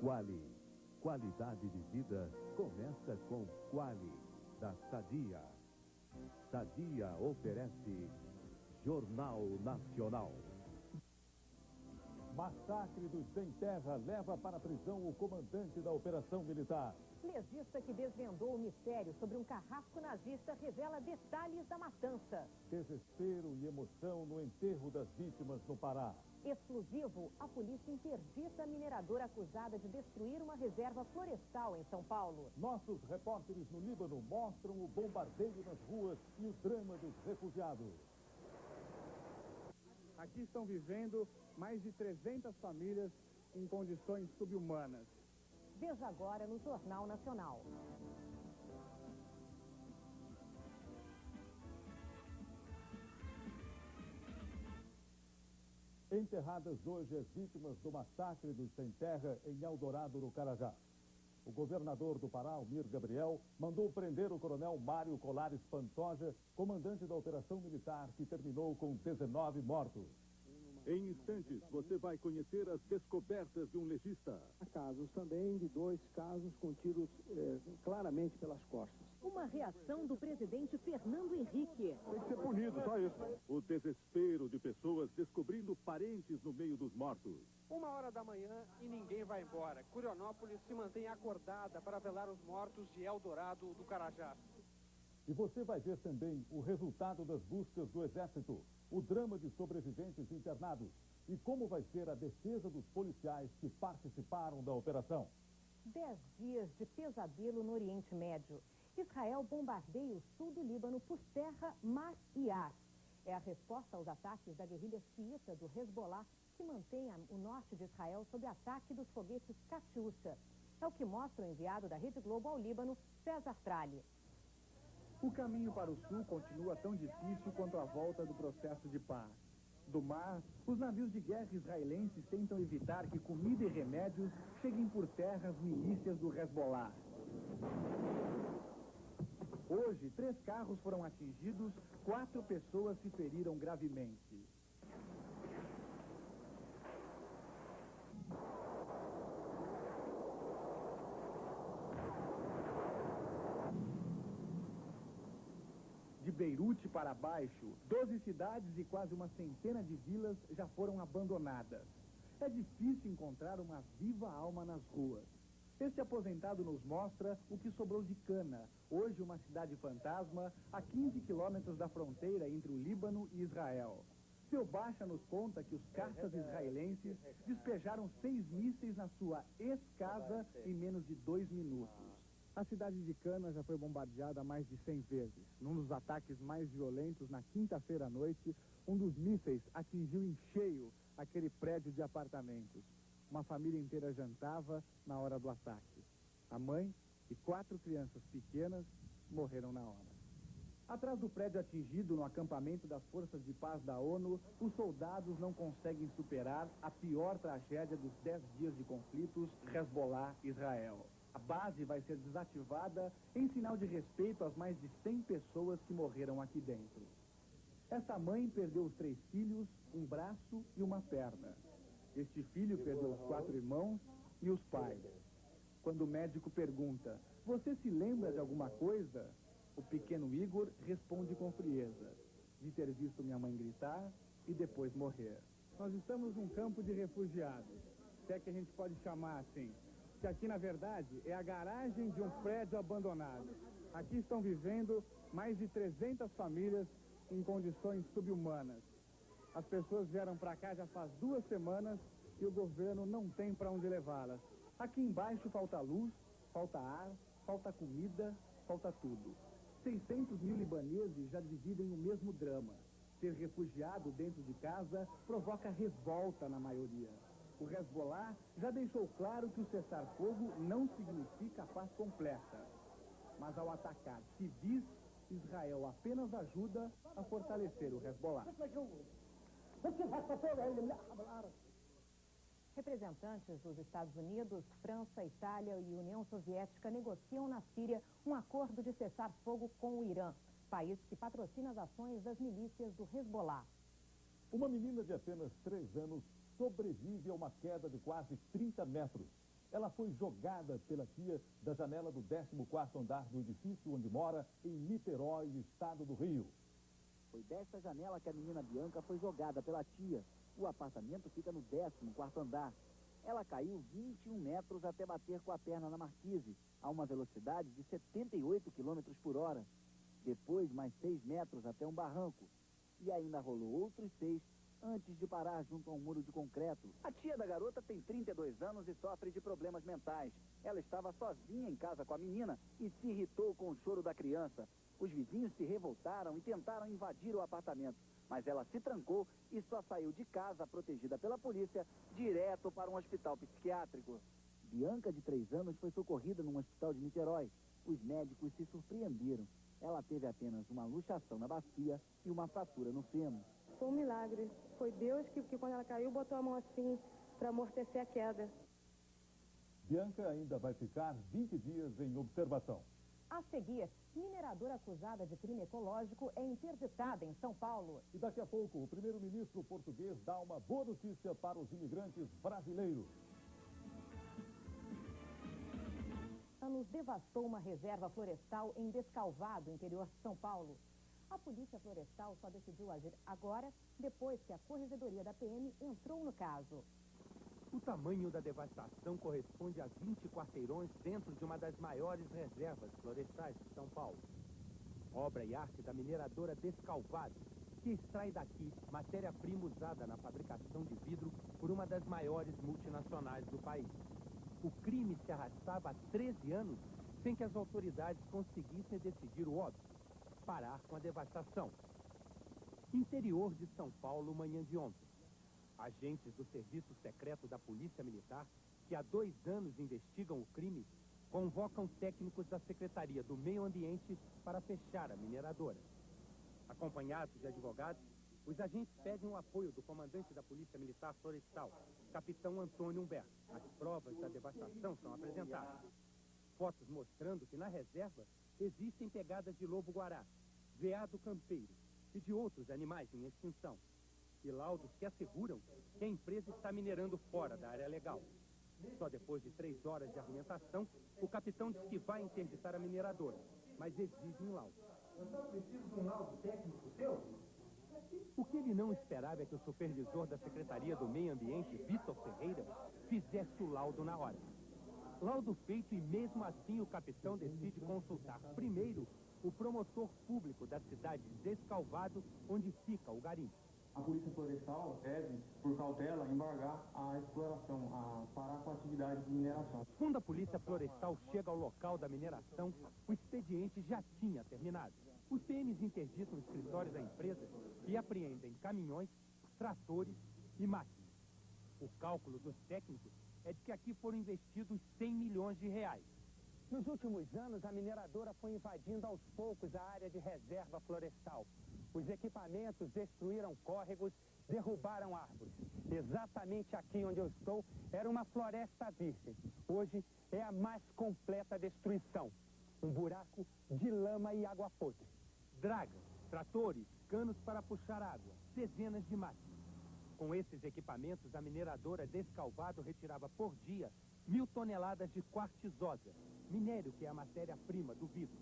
Quali. Qualidade de vida começa com Quali, da Sadia. Sadia oferece Jornal Nacional. Massacre dos Sem Terra leva para a prisão o comandante da operação militar. Legista que desvendou o mistério sobre um carrasco nazista revela detalhes da matança. Desespero e emoção no enterro das vítimas no Pará. Exclusivo, a polícia interdita a mineradora acusada de destruir uma reserva florestal em São Paulo. Nossos repórteres no Líbano mostram o bombardeio nas ruas e o drama dos refugiados. Aqui estão vivendo mais de 300 famílias em condições subhumanas. Veja agora no Jornal Nacional. Enterradas hoje as vítimas do massacre dos Sem Terra em Eldorado, no Carajás. O governador do Pará, Almir Gabriel, mandou prender o coronel Mário Colares Pantoja, comandante da operação militar que terminou com 19 mortos. Em instantes, você vai conhecer as descobertas de um legista. Há casos também de 2 casos com tiros claramente pelas costas. Uma reação do presidente Fernando Henrique. Tem que ser punido, só isso. O desespero de pessoas descobrindo parentes no meio dos mortos. 1h da manhã e ninguém vai embora. Curionópolis se mantém acordada para velar os mortos de Eldorado do Carajás. E você vai ver também o resultado das buscas do Exército, o drama de sobreviventes internados e como vai ser a defesa dos policiais que participaram da operação. 10 dias de pesadelo no Oriente Médio. Israel bombardeia o sul do Líbano por terra, mar e ar. É a resposta aos ataques da guerrilha xiita do Hezbollah, que mantém o norte de Israel sob ataque dos foguetes Katyusha. É o que mostra o enviado da Rede Globo ao Líbano, César Tralli. O caminho para o sul continua tão difícil quanto a volta do processo de paz. Do mar, os navios de guerra israelenses tentam evitar que comida e remédios cheguem por terra às milícias do Hezbollah. Hoje, 3 carros foram atingidos, 4 pessoas se feriram gravemente. De Beirute para baixo, 12 cidades e quase uma centena de vilas já foram abandonadas. É difícil encontrar uma viva alma nas ruas. Este aposentado nos mostra o que sobrou de Cana, hoje uma cidade fantasma, a 15 quilômetros da fronteira entre o Líbano e Israel. Seu Baixa nos conta que os caças israelenses despejaram 6 mísseis na sua ex-casa em menos de 2 minutos. A cidade de Cana já foi bombardeada mais de 100 vezes. Num dos ataques mais violentos, na quinta-feira à noite, um dos mísseis atingiu em cheio aquele prédio de apartamentos. Uma família inteira jantava na hora do ataque. A mãe e 4 crianças pequenas morreram na hora. Atrás do prédio atingido no acampamento das Forças de Paz da ONU, os soldados não conseguem superar a pior tragédia dos 10 dias de conflitos Hezbollah-Israel. A base vai ser desativada em sinal de respeito às mais de 100 pessoas que morreram aqui dentro. Essa mãe perdeu os 3 filhos, um braço e uma perna. Este filho perdeu os 4 irmãos e os pais. Quando o médico pergunta, você se lembra de alguma coisa? O pequeno Igor responde com frieza, de ter visto minha mãe gritar e depois morrer. Nós estamos num campo de refugiados, se é que a gente pode chamar assim, que aqui na verdade é a garagem de um prédio abandonado. Aqui estão vivendo mais de 300 famílias em condições subhumanas. As pessoas vieram para cá já faz 2 semanas e o governo não tem para onde levá-las. Aqui embaixo falta luz, falta ar, falta comida, falta tudo. 600 mil libaneses já dividem o mesmo drama. Ser refugiado dentro de casa provoca revolta na maioria. O Hezbollah já deixou claro que o cessar-fogo não significa a paz completa. Mas ao atacar civis, Israel apenas ajuda a fortalecer o Hezbollah. Representantes dos Estados Unidos, França, Itália e União Soviética negociam na Síria um acordo de cessar-fogo com o Irã, país que patrocina as ações das milícias do Hezbollah. Uma menina de apenas 3 anos sobrevive a uma queda de quase 30 metros. Ela foi jogada pela tia da janela do 14º andar do edifício onde mora, em Niterói, estado do Rio. Foi desta janela que a menina Bianca foi jogada pela tia. O apartamento fica no 14º andar. Ela caiu 21 metros até bater com a perna na marquise, a uma velocidade de 78 km por hora. Depois, mais 6 metros até um barranco. E ainda rolou outros 6 antes de parar junto a um muro de concreto. A tia da garota tem 32 anos e sofre de problemas mentais. Ela estava sozinha em casa com a menina e se irritou com o choro da criança. Os vizinhos se revoltaram e tentaram invadir o apartamento, mas ela se trancou e só saiu de casa, protegida pela polícia, direto para um hospital psiquiátrico. Bianca, de 3 anos, foi socorrida num hospital de Niterói. Os médicos se surpreenderam. Ela teve apenas uma luxação na bacia e uma fratura no fêmur. Foi um milagre. Foi Deus que quando ela caiu, botou a mão assim para amortecer a queda. Bianca ainda vai ficar 20 dias em observação. A seguir, mineradora acusada de crime ecológico é interditada em São Paulo. E daqui a pouco, o primeiro-ministro português dá uma boa notícia para os imigrantes brasileiros. Anos devastou uma reserva florestal em Descalvado, interior de São Paulo. A Polícia Florestal só decidiu agir agora, depois que a Corregedoria da PM entrou no caso. O tamanho da devastação corresponde a 20 quarteirões dentro de uma das maiores reservas florestais de São Paulo. Obra e arte da mineradora Descalvado, que extrai daqui matéria-prima usada na fabricação de vidro por uma das maiores multinacionais do país. O crime se arrastava há 13 anos sem que as autoridades conseguissem decidir o óbvio: parar com a devastação. Interior de São Paulo, manhã de ontem. Agentes do Serviço Secreto da Polícia Militar, que há 2 anos investigam o crime, convocam técnicos da Secretaria do Meio Ambiente para fechar a mineradora. Acompanhados de advogados, os agentes pedem o apoio do comandante da Polícia Militar Florestal, capitão Antônio Humberto. As provas da devastação são apresentadas. Fotos mostrando que na reserva existem pegadas de lobo-guará, veado campeiro e de outros animais em extinção. E laudos que asseguram que a empresa está minerando fora da área legal. Só depois de 3 horas de argumentação, o capitão diz que vai interditar a mineradora, mas exige um laudo. Eu só preciso de um laudo técnico seu? O que ele não esperava é que o supervisor da Secretaria do Meio Ambiente, Vitor Ferreira, fizesse o laudo na hora. Laudo feito e mesmo assim o capitão decide consultar primeiro o promotor público da cidade de Descalvado, onde fica o garimpo. A Polícia Florestal deve, por cautela, embargar a exploração, a parar com a atividade de mineração. Quando a Polícia Florestal chega ao local da mineração, o expediente já tinha terminado. Os PMs interditam o escritório da empresa e apreendem caminhões, tratores e máquinas. O cálculo dos técnicos é de que aqui foram investidos 100 milhões de reais. Nos últimos anos, a mineradora foi invadindo aos poucos a área de reserva florestal. Os equipamentos destruíram córregos, derrubaram árvores. Exatamente aqui onde eu estou, era uma floresta virgem. Hoje é a mais completa destruição. Um buraco de lama e água podre. Dragas, tratores, canos para puxar água, dezenas de máquinas. Com esses equipamentos, a mineradora Descalvado retirava por dia 1000 toneladas de quartzosa, minério que é a matéria-prima do vidro.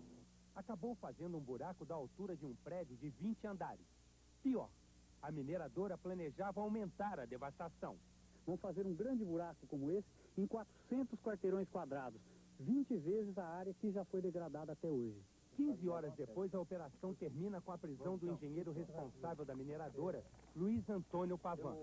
Acabou fazendo um buraco da altura de um prédio de 20 andares. Pior, a mineradora planejava aumentar a devastação. Vão fazer um grande buraco como esse em 400 quarteirões quadrados, 20 vezes a área que já foi degradada até hoje. 15 horas depois, a operação termina com a prisão do engenheiro responsável da mineradora, Luiz Antônio Pavan.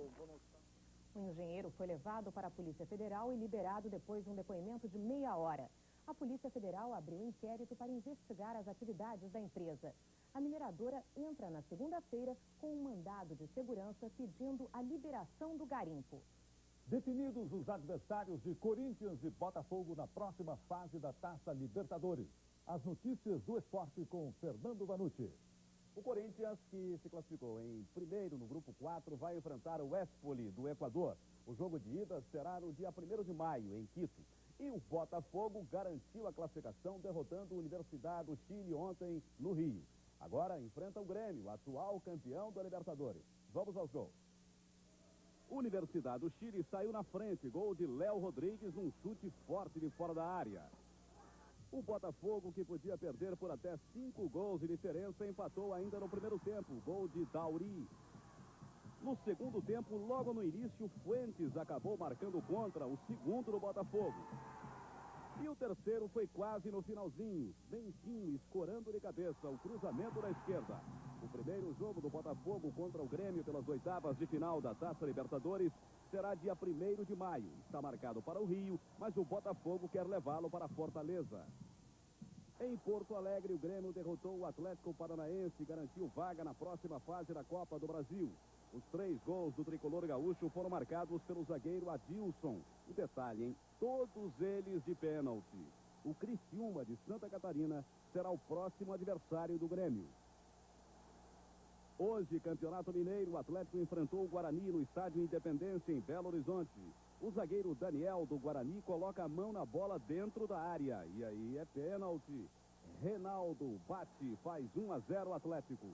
O engenheiro foi levado para a Polícia Federal e liberado depois de um depoimento de meia hora. A Polícia Federal abriu um inquérito para investigar as atividades da empresa. A mineradora entra na segunda-feira com um mandado de segurança pedindo a liberação do garimpo. Definidos os adversários de Corinthians e Botafogo na próxima fase da Taça Libertadores. As notícias do esporte com Fernando Vanucci. O Corinthians, que se classificou em primeiro no grupo 4, vai enfrentar o Espoli do Equador. O jogo de ida será no dia 1º de maio, em Quito. E o Botafogo garantiu a classificação derrotando a Universidade do Chile ontem no Rio. Agora enfrenta o Grêmio, atual campeão da Libertadores. Vamos aos gols. Universidade do Chile saiu na frente. Gol de Léo Rodrigues num chute forte de fora da área. O Botafogo, que podia perder por até 5 gols de diferença, empatou ainda no primeiro tempo. Gol de Dauri. No segundo tempo, logo no início, Fuentes acabou marcando contra, o segundo do Botafogo. E o terceiro foi quase no finalzinho. Bentinho escorando de cabeça o cruzamento da esquerda. O primeiro jogo do Botafogo contra o Grêmio pelas oitavas de final da Taça Libertadores será dia 1º de maio. Está marcado para o Rio, mas o Botafogo quer levá-lo para Fortaleza. Em Porto Alegre, o Grêmio derrotou o Atlético Paranaense e garantiu vaga na próxima fase da Copa do Brasil. Os 3 gols do tricolor gaúcho foram marcados pelo zagueiro Adilson. O detalhe, hein? Todos eles de pênalti. O Criciúma de Santa Catarina será o próximo adversário do Grêmio. Hoje, Campeonato Mineiro, o Atlético enfrentou o Guarani no Estádio Independência, em Belo Horizonte. O zagueiro Daniel, do Guarani, coloca a mão na bola dentro da área. E aí é pênalti. Reinaldo bate, faz 1-0 Atlético.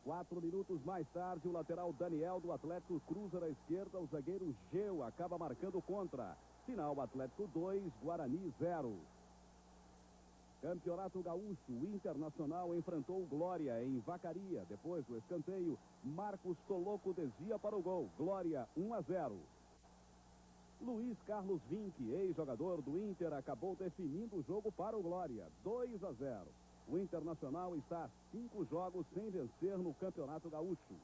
4 minutos mais tarde, o lateral Daniel, do Atlético, cruza na esquerda. O zagueiro Geu acaba marcando contra. Final, Atlético 2, Guarani 0. Campeonato Gaúcho, o Internacional enfrentou o Glória em Vacaria. Depois do escanteio, Marcos Toloco desvia para o gol. Glória 1-0. Luiz Carlos Vinck, ex-jogador do Inter, acabou definindo o jogo para o Glória. 2-0. O Internacional está a 5 jogos sem vencer no Campeonato Gaúcho.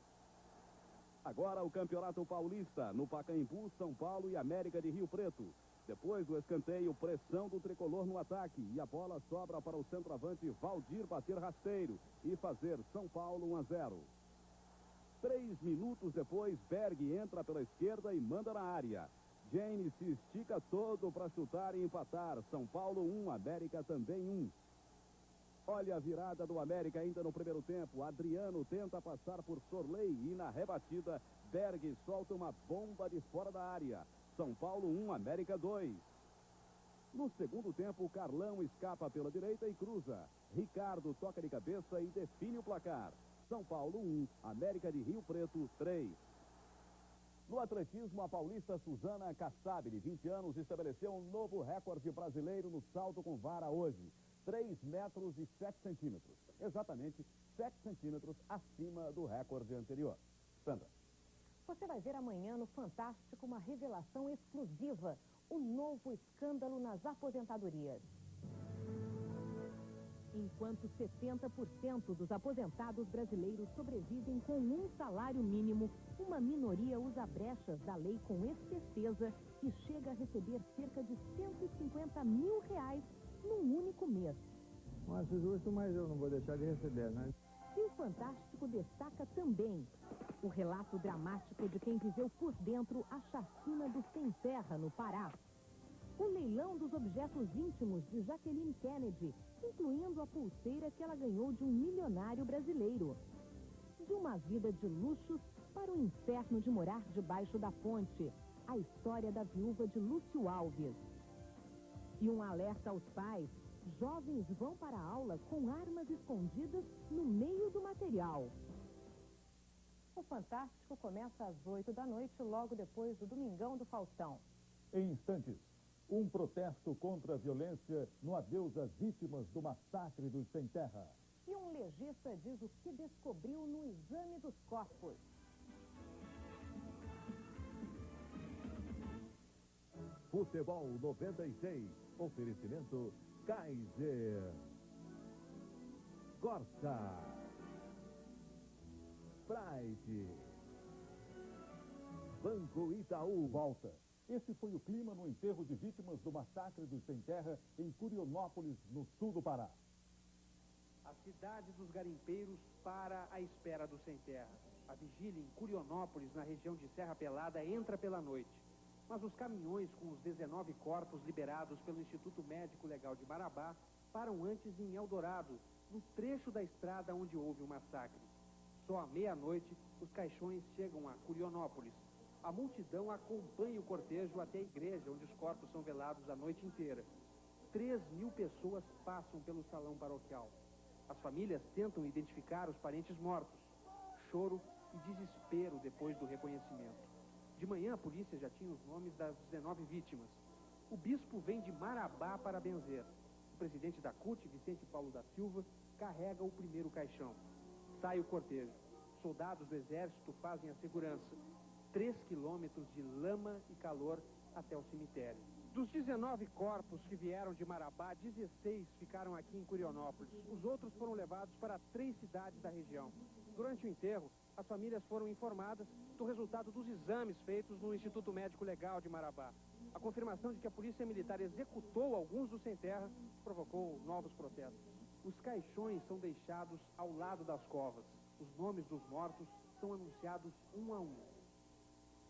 Agora o Campeonato Paulista, no Pacaembu, São Paulo e América de Rio Preto. Depois do escanteio, pressão do tricolor no ataque. E a bola sobra para o centroavante Valdir bater rasteiro e fazer São Paulo 1-0. 3 minutos depois, Berg entra pela esquerda e manda na área. James se estica todo para chutar e empatar. São Paulo 1, América também 1. Olha a virada do América ainda no primeiro tempo. Adriano tenta passar por Sorley e na rebatida, Berg solta uma bomba de fora da área. São Paulo 1, América 2. No segundo tempo, Carlão escapa pela direita e cruza. Ricardo toca de cabeça e define o placar. São Paulo 1, América de Rio Preto 3. No atletismo, a paulista Suzana Kassab, de 20 anos, estabeleceu um novo recorde brasileiro no salto com vara hoje. 3 metros e 7 centímetros. Exatamente 7 centímetros acima do recorde anterior. Sandra. Você vai ver amanhã no Fantástico uma revelação exclusiva. O novo escândalo nas aposentadorias. Enquanto 70% dos aposentados brasileiros sobrevivem com um salário mínimo, uma minoria usa brechas da lei com esperteza e chega a receber cerca de R$150 mil num único mês. Não acho justo, mas eu não vou deixar de receber, né? E o Fantástico destaca também o relato dramático de quem viveu por dentro a chacina do Sem Terra, no Pará. O leilão dos objetos íntimos de Jacqueline Kennedy, incluindo a pulseira que ela ganhou de um milionário brasileiro. De uma vida de luxos para o inferno de morar debaixo da ponte. A história da viúva de Lúcio Alves. E um alerta aos pais: jovens vão para a aula com armas escondidas no meio do material. O Fantástico começa às 8 da noite, logo depois do Domingão do Faustão. Em instantes, um protesto contra a violência no adeus às vítimas do massacre dos Sem Terra. E um legista diz o que descobriu no exame dos corpos. Futebol 96. Oferecimento Kaiser. Corsa. Pride. Banco Itaú. Volta. Esse foi o clima no enterro de vítimas do massacre dos Sem Terra em Curionópolis, no sul do Pará. A cidade dos garimpeiros para à espera do Sem Terra. A vigília em Curionópolis, na região de Serra Pelada, entra pela noite. Mas os caminhões com os 19 corpos liberados pelo Instituto Médico Legal de Marabá param antes em Eldorado, no trecho da estrada onde houve o massacre. Só à meia-noite, os caixões chegam a Curionópolis. A multidão acompanha o cortejo até a igreja, onde os corpos são velados a noite inteira. 3.000 pessoas passam pelo salão paroquial. As famílias tentam identificar os parentes mortos. Choro e desespero depois do reconhecimento. De manhã, a polícia já tinha os nomes das 19 vítimas. O bispo vem de Marabá para benzer. O presidente da CUT, Vicente Paulo da Silva, carrega o primeiro caixão. Sai o cortejo. Soldados do exército fazem a segurança. 3 quilômetros de lama e calor até o cemitério. Dos 19 corpos que vieram de Marabá, 16 ficaram aqui em Curionópolis. Os outros foram levados para 3 cidades da região. Durante o enterro, as famílias foram informadas do resultado dos exames feitos no Instituto Médico Legal de Marabá. A confirmação de que a polícia militar executou alguns dos sem-terra provocou novos protestos. Os caixões são deixados ao lado das covas. Os nomes dos mortos são anunciados um a um.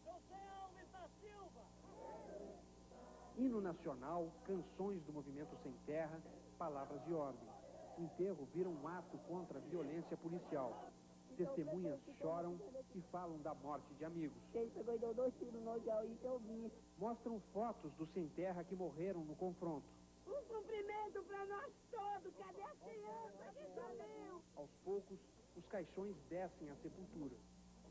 José Alves da Silva! Hino nacional, canções do movimento sem terra, palavras de ordem. O enterro vira um ato contra a violência policial. Testemunhas choram e falam da morte de amigos. Ele pegou e deu 2 tiros no olho aí que eu vi. Mostram fotos dos sem terra que morreram no confronto. Um cumprimento para nós todos. Cadê a criança que sumiu? Aos poucos, os caixões descem à sepultura.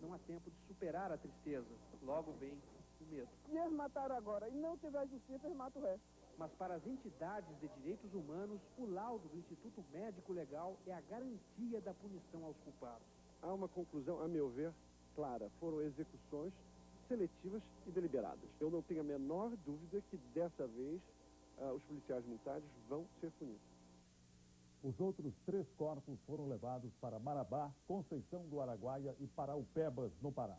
Não há tempo de superar a tristeza. Logo vem o medo. E eles mataram agora. E não tiver justiça, eles matam o resto. Mas para as entidades de direitos humanos, o laudo do Instituto Médico Legal é a garantia da punição aos culpados. Há uma conclusão, a meu ver, clara. Foram execuções seletivas e deliberadas. Eu não tenho a menor dúvida que, dessa vez, os policiais militares vão ser punidos. Os outros 3 corpos foram levados para Marabá, Conceição do Araguaia e Paraupebas, no Pará.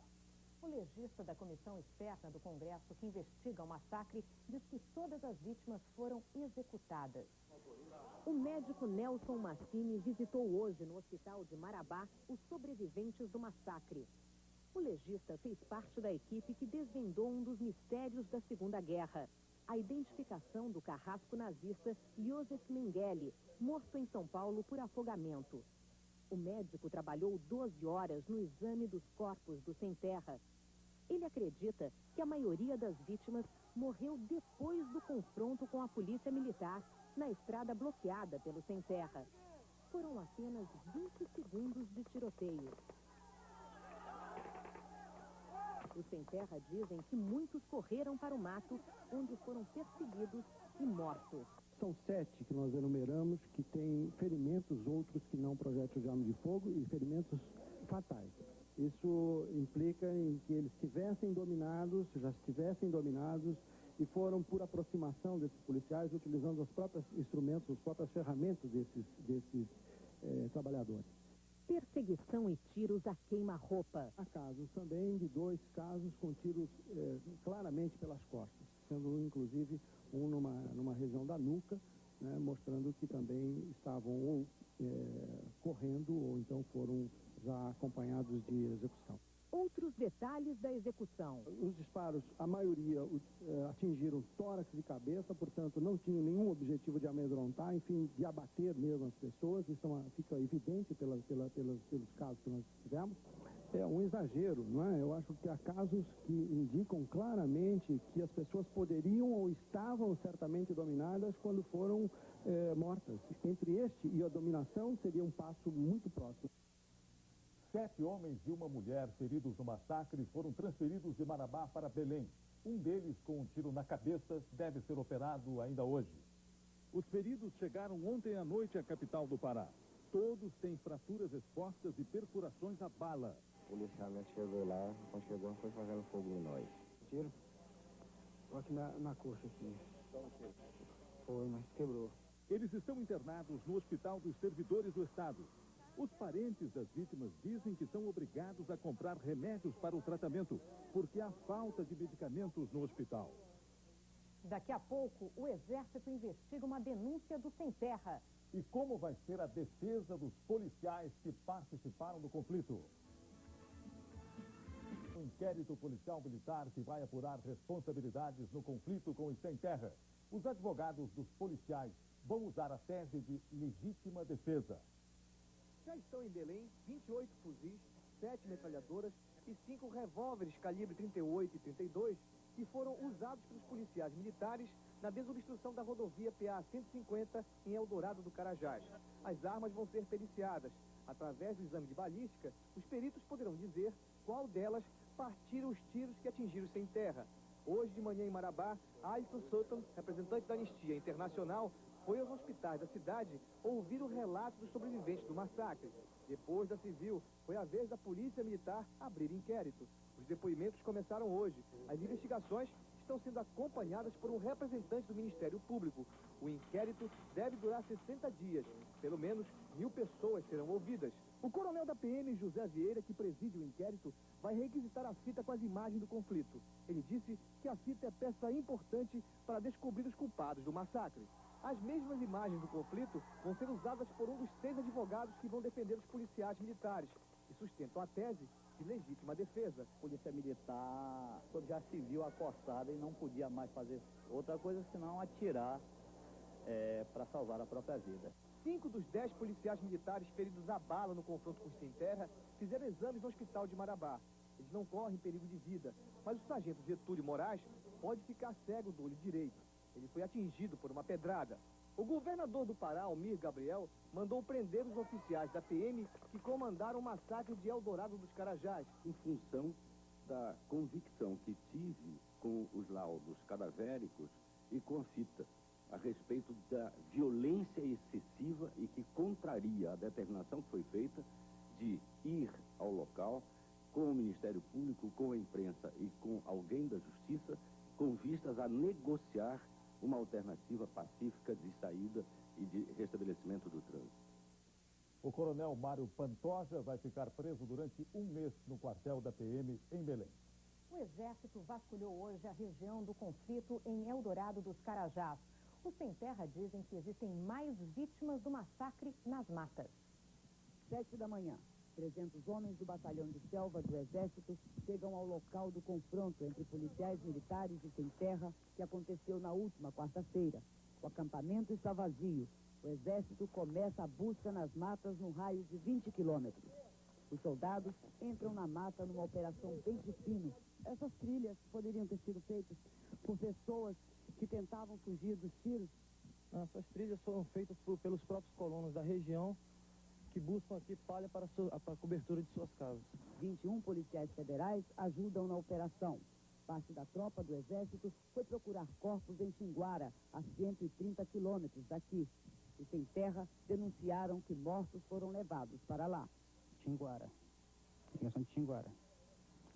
O legista da Comissão Externa do Congresso que investiga o massacre diz que todas as vítimas foram executadas. O médico Nelson Massini visitou hoje no hospital de Marabá os sobreviventes do massacre. O legista fez parte da equipe que desvendou um dos mistérios da Segunda Guerra, a identificação do carrasco nazista Josef Mengele, morto em São Paulo por afogamento. O médico trabalhou 12 horas no exame dos corpos do sem-terra. Ele acredita que a maioria das vítimas morreu depois do confronto com a polícia militar na estrada bloqueada pelo sem-terra. Foram apenas 20 segundos de tiroteio. Os sem-terra dizem que muitos correram para o mato, onde foram perseguidos e mortos. São 7 que nós enumeramos que têm ferimentos, outros que não projéteis de arma de fogo e ferimentos fatais. Isso implica em que eles já estivessem dominados e foram por aproximação desses policiais, utilizando os próprios instrumentos, as próprias ferramentas desses trabalhadores. Perseguição e tiros a queima-roupa. Há casos também de 2 casos com tiros claramente pelas costas, sendo inclusive um numa região da nuca, né, mostrando que também estavam ou correndo ou então foram já acompanhados de execução. Outros detalhes da execução. Os disparos, a maioria atingiram tórax e cabeça, portanto não tinham nenhum objetivo de amedrontar, enfim, de abater mesmo as pessoas. Isso fica evidente pelos casos que nós tivemos. É um exagero, não é? Eu acho que há casos que indicam claramente que as pessoas poderiam ou estavam certamente dominadas quando foram mortas. Entre este e a dominação seria um passo muito próximo. 7 homens e uma mulher feridos no massacre foram transferidos de Marabá para Belém. Um deles, com um tiro na cabeça, deve ser operado ainda hoje. Os feridos chegaram ontem à noite à capital do Pará. Todos têm fraturas expostas e perfurações à bala. O policiamento chegou lá, quando chegou, foi fazendo fogo em nós. Tiro? Aqui na coxa, aqui. Foi, mas quebrou. Eles estão internados no Hospital dos Servidores do Estado. Os parentes das vítimas dizem que são obrigados a comprar remédios para o tratamento, porque há falta de medicamentos no hospital. Daqui a pouco, o Exército investiga uma denúncia do sem-terra. E como vai ser a defesa dos policiais que participaram do conflito? Um inquérito policial militar que vai apurar responsabilidades no conflito com os sem-terra. Os advogados dos policiais vão usar a tese de legítima defesa. Já estão em Belém 28 fuzis, 7 metralhadoras e 5 revólveres calibre 38 e 32 que foram usados pelos policiais militares na desobstrução da rodovia PA 150 em Eldorado do Carajás. As armas vão ser periciadas. Através do exame de balística, os peritos poderão dizer qual delas partiram os tiros que atingiram sem terra. Hoje de manhã em Marabá, Alisson Sutton, representante da Anistia Internacional, foi aos hospitais da cidade ouvir o relato dos sobreviventes do massacre. Depois da civil, foi a vez da polícia militar abrir inquérito. Os depoimentos começaram hoje. As investigações estão sendo acompanhadas por um representante do Ministério Público. O inquérito deve durar 60 dias. Pelo menos 1000 pessoas serão ouvidas. O coronel da PM, José Vieira, que preside o inquérito, vai requisitar a fita com as imagens do conflito. Ele disse que a fita é peça importante para descobrir os culpados do massacre. As mesmas imagens do conflito vão ser usadas por um dos 6 advogados que vão defender os policiais militares, que sustentam a tese de legítima defesa. Polícia Militar já se viu acossada e não podia mais fazer outra coisa senão atirar para salvar a própria vida. 5 dos 10 policiais militares feridos a bala no confronto com os sem terra fizeram exames no hospital de Marabá. Eles não correm perigo de vida, mas o sargento Getúlio Moraes pode ficar cego do olho direito. Ele foi atingido por uma pedrada. O governador do Pará, Almir Gabriel, mandou prender os oficiais da PM que comandaram o massacre de Eldorado dos Carajás. Em função da convicção que tive com os laudos cadavéricos e com a fita, a respeito da violência excessiva e que contraria a determinação que foi feita de ir ao local com o Ministério Público, com a imprensa e com alguém da Justiça, com vistas a negociar uma alternativa pacífica de saída e de restabelecimento do trânsito. O coronel Mário Pantoja vai ficar preso durante um mês no quartel da PM em Belém. O Exército vasculhou hoje a região do conflito em Eldorado dos Carajás. Os sem terra dizem que existem mais vítimas do massacre nas matas. 7 da manhã. 300 homens do batalhão de selva do Exército chegam ao local do confronto entre policiais militares e sem terra que aconteceu na última quarta-feira. O acampamento está vazio. O Exército começa a busca nas matas no raio de 20 quilômetros. Os soldados entram na mata numa operação bem de fino. Essas trilhas poderiam ter sido feitas por pessoas que tentavam fugir dos tiros. Essas trilhas foram feitas pelos próprios colonos da região que buscam aqui palha para a cobertura de suas casas. 21 policiais federais ajudam na operação. Parte da tropa do Exército foi procurar corpos em Xinguara, a 130 quilômetros daqui. Os sem terra denunciaram que mortos foram levados para lá. Xinguara, ligação de Xinguara,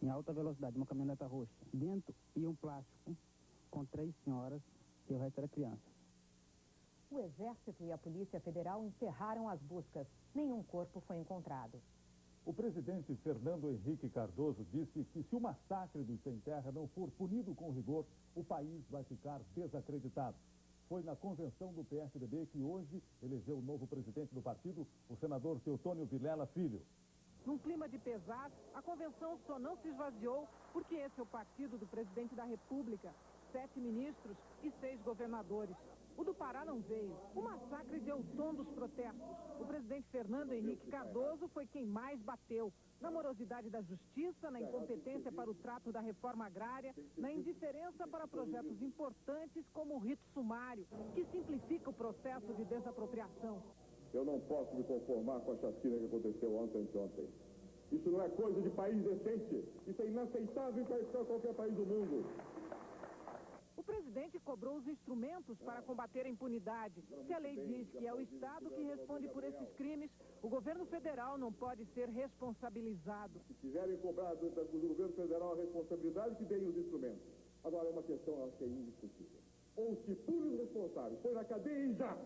em alta velocidade, uma caminhoneta roxa. Dentro ia um plástico com 3 senhoras e o resto era criança. O Exército e a Polícia Federal encerraram as buscas. Nenhum corpo foi encontrado. O presidente Fernando Henrique Cardoso disse que se o massacre dos sem terra não for punido com rigor, o país vai ficar desacreditado. Foi na convenção do PSDB que hoje elegeu o novo presidente do partido, o senador Teotônio Vilela Filho. Num clima de pesar, a convenção só não se esvaziou porque esse é o partido do presidente da República. 7 ministros e 6 governadores. O do Pará não veio. O massacre deu o tom dos protestos. O presidente Fernando Henrique Cardoso foi quem mais bateu. Na morosidade da justiça, na incompetência para o trato da reforma agrária, na indiferença para projetos importantes como o rito sumário, que simplifica o processo de desapropriação. Eu não posso me conformar com a chacina que aconteceu ontem e anteontem. Isso não é coisa de país decente. Isso é inaceitável em qualquer país do mundo. O presidente cobrou os instrumentos para combater a impunidade. Se a lei diz que é o Estado que responde por esses crimes, o governo federal não pode ser responsabilizado. Se quiserem cobrar do governo federal a responsabilidade, que deem os instrumentos. Agora, é uma questão, acho que é indiscutível. Ou se pune os responsáveis, põe na cadeia e já.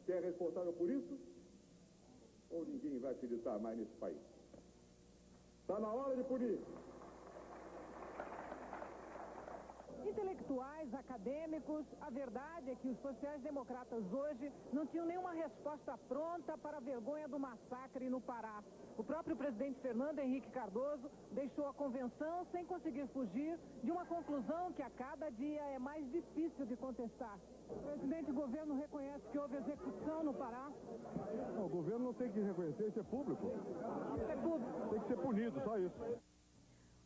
Quem é responsável por isso? Ou ninguém vai acreditar mais nesse país. Está na hora de punir. Intelectuais, acadêmicos, a verdade é que os sociais-democratas hoje não tinham nenhuma resposta pronta para a vergonha do massacre no Pará. O próprio presidente Fernando Henrique Cardoso deixou a convenção sem conseguir fugir de uma conclusão que a cada dia é mais difícil de contestar. O presidente do governo reconhece que houve execução no Pará. Não, o governo não tem que reconhecer, isso é público. É público. Tem que ser punido, só isso.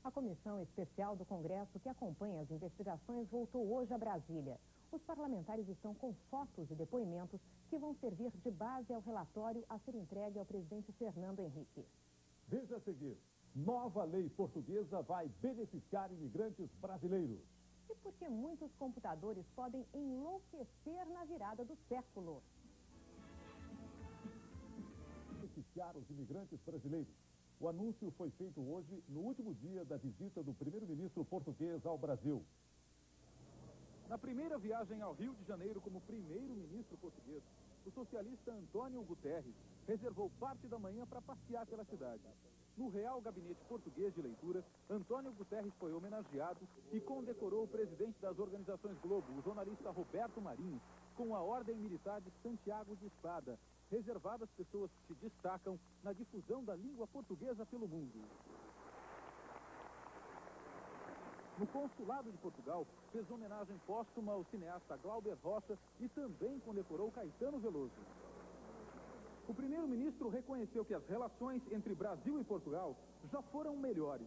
A Comissão Especial do Congresso, que acompanha as investigações, voltou hoje a Brasília. Os parlamentares estão com fotos e depoimentos que vão servir de base ao relatório a ser entregue ao presidente Fernando Henrique. Veja a seguir, nova lei portuguesa vai beneficiar imigrantes brasileiros. E porque muitos computadores podem enlouquecer na virada do século. Beneficiar os imigrantes brasileiros. O anúncio foi feito hoje, no último dia da visita do primeiro-ministro português ao Brasil. Na primeira viagem ao Rio de Janeiro como primeiro-ministro português, o socialista Antônio Guterres reservou parte da manhã para passear pela cidade. No Real Gabinete Português de Leitura, Antônio Guterres foi homenageado e condecorou o presidente das organizações Globo, o jornalista Roberto Marinho, com a Ordem Militar de Santiago de Espada, reservada às pessoas que se destacam na difusão da língua portuguesa pelo mundo. No Consulado de Portugal, fez homenagem póstuma ao cineasta Glauber Rocha e também condecorou Caetano Veloso. O primeiro-ministro reconheceu que as relações entre Brasil e Portugal já foram melhores.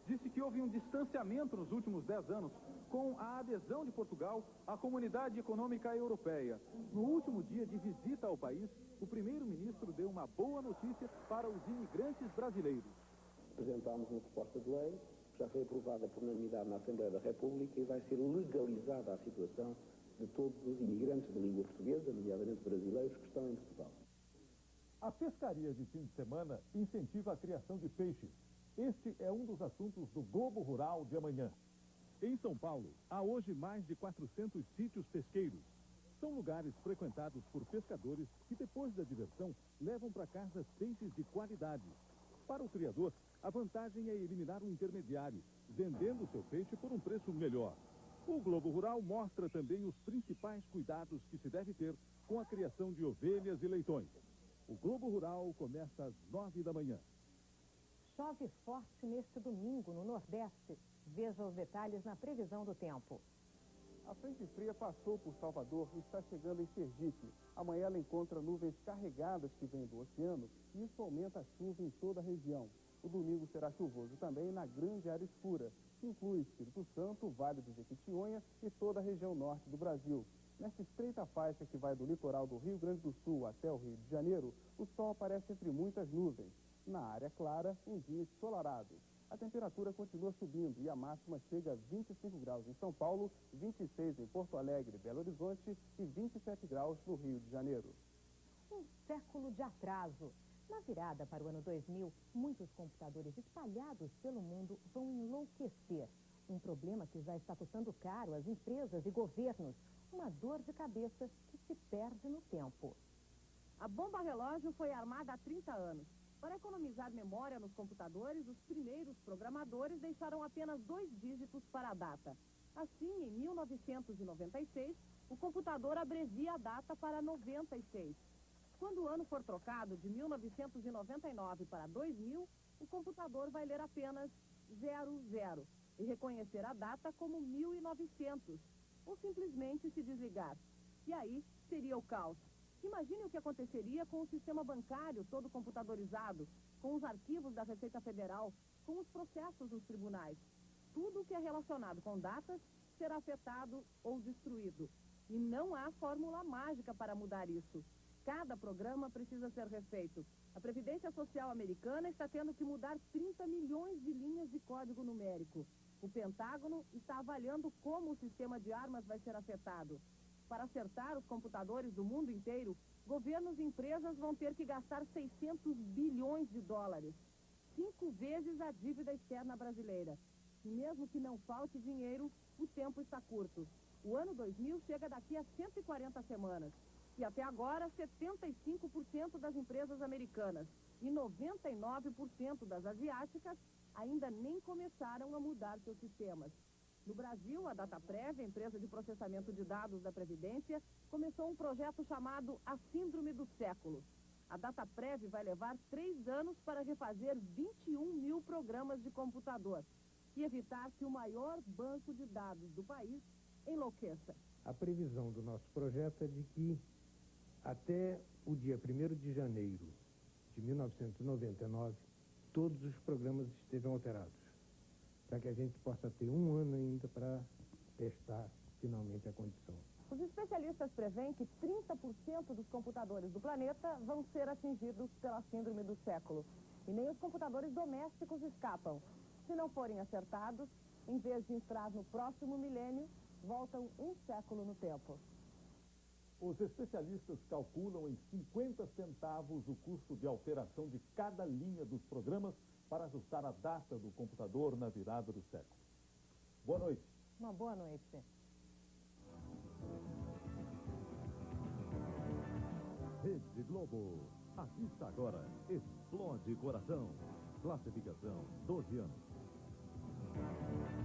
Disse que houve um distanciamento nos últimos 10 anos com a adesão de Portugal à Comunidade Econômica Europeia. No último dia de visita ao país, o primeiro-ministro deu uma boa notícia para os imigrantes brasileiros. Apresentámos uma proposta de lei que já foi aprovada por unanimidade na Assembleia da República e vai ser legalizada a situação de todos os imigrantes de língua portuguesa, nomeadamente brasileiros, que estão em Portugal. A pescaria de fim de semana incentiva a criação de peixes. Este é um dos assuntos do Globo Rural de amanhã. Em São Paulo, há hoje mais de 400 sítios pesqueiros. São lugares frequentados por pescadores que, depois da diversão, levam para casa peixes de qualidade. Para o criador, a vantagem é eliminar o intermediário, vendendo seu peixe por um preço melhor. O Globo Rural mostra também os principais cuidados que se deve ter com a criação de ovelhas e leitões. O Globo Rural começa às 9 da manhã. Chove forte neste domingo no Nordeste. Veja os detalhes na previsão do tempo. A frente fria passou por Salvador e está chegando em Sergipe. Amanhã ela encontra nuvens carregadas que vêm do oceano e isso aumenta a chuva em toda a região. O domingo será chuvoso também na grande área escura, que inclui Espírito Santo, Vale do Jequitinhonha e toda a região norte do Brasil. Nesta estreita faixa que vai do litoral do Rio Grande do Sul até o Rio de Janeiro, o sol aparece entre muitas nuvens. Na área clara, um dia ensolarado. A temperatura continua subindo e a máxima chega a 25 graus em São Paulo, 26 em Porto Alegre, Belo Horizonte e 27 graus no Rio de Janeiro. Um século de atraso. Na virada para o ano 2000, muitos computadores espalhados pelo mundo vão enlouquecer. Um problema que já está custando caro às empresas e governos. Uma dor de cabeça que se perde no tempo. A bomba relógio foi armada há 30 anos. Para economizar memória nos computadores, os primeiros programadores deixaram apenas 2 dígitos para a data. Assim, em 1996, o computador abrevia a data para 96. Quando o ano for trocado de 1999 para 2000, o computador vai ler apenas 00 e reconhecer a data como 1900, ou simplesmente se desligar. E aí seria o caos. Imagine o que aconteceria com o sistema bancário todo computadorizado, com os arquivos da Receita Federal, com os processos nos tribunais. Tudo o que é relacionado com datas será afetado ou destruído. E não há fórmula mágica para mudar isso. Cada programa precisa ser refeito. A Previdência Social americana está tendo que mudar 30 milhões de linhas de código numérico. O Pentágono está avaliando como o sistema de armas vai ser afetado. Para acertar os computadores do mundo inteiro, governos e empresas vão ter que gastar 600 bilhões de dólares. 5 vezes a dívida externa brasileira. E mesmo que não falte dinheiro, o tempo está curto. O ano 2000 chega daqui a 140 semanas. E até agora, 75% das empresas americanas e 99% das asiáticas ainda nem começaram a mudar seus sistemas. No Brasil, a Dataprev, a empresa de processamento de dados da Previdência, começou um projeto chamado A Síndrome do Século. A Dataprev vai levar 3 anos para refazer 21 mil programas de computador e evitar que o maior banco de dados do país enlouqueça. A previsão do nosso projeto é de que até o dia 1º de janeiro de 1999, todos os programas estejam alterados, para que a gente possa ter um ano ainda para testar finalmente a condição. Os especialistas preveem que 30% dos computadores do planeta vão ser atingidos pela síndrome do século. E nem os computadores domésticos escapam. Se não forem acertados, em vez de entrar no próximo milênio, voltam um século no tempo. Os especialistas calculam em 50 centavos o custo de alteração de cada linha dos programas para ajustar a data do computador na virada do século. Boa noite. Uma boa noite. Rede Globo. Assista agora. Explode Coração. Classificação 12 anos.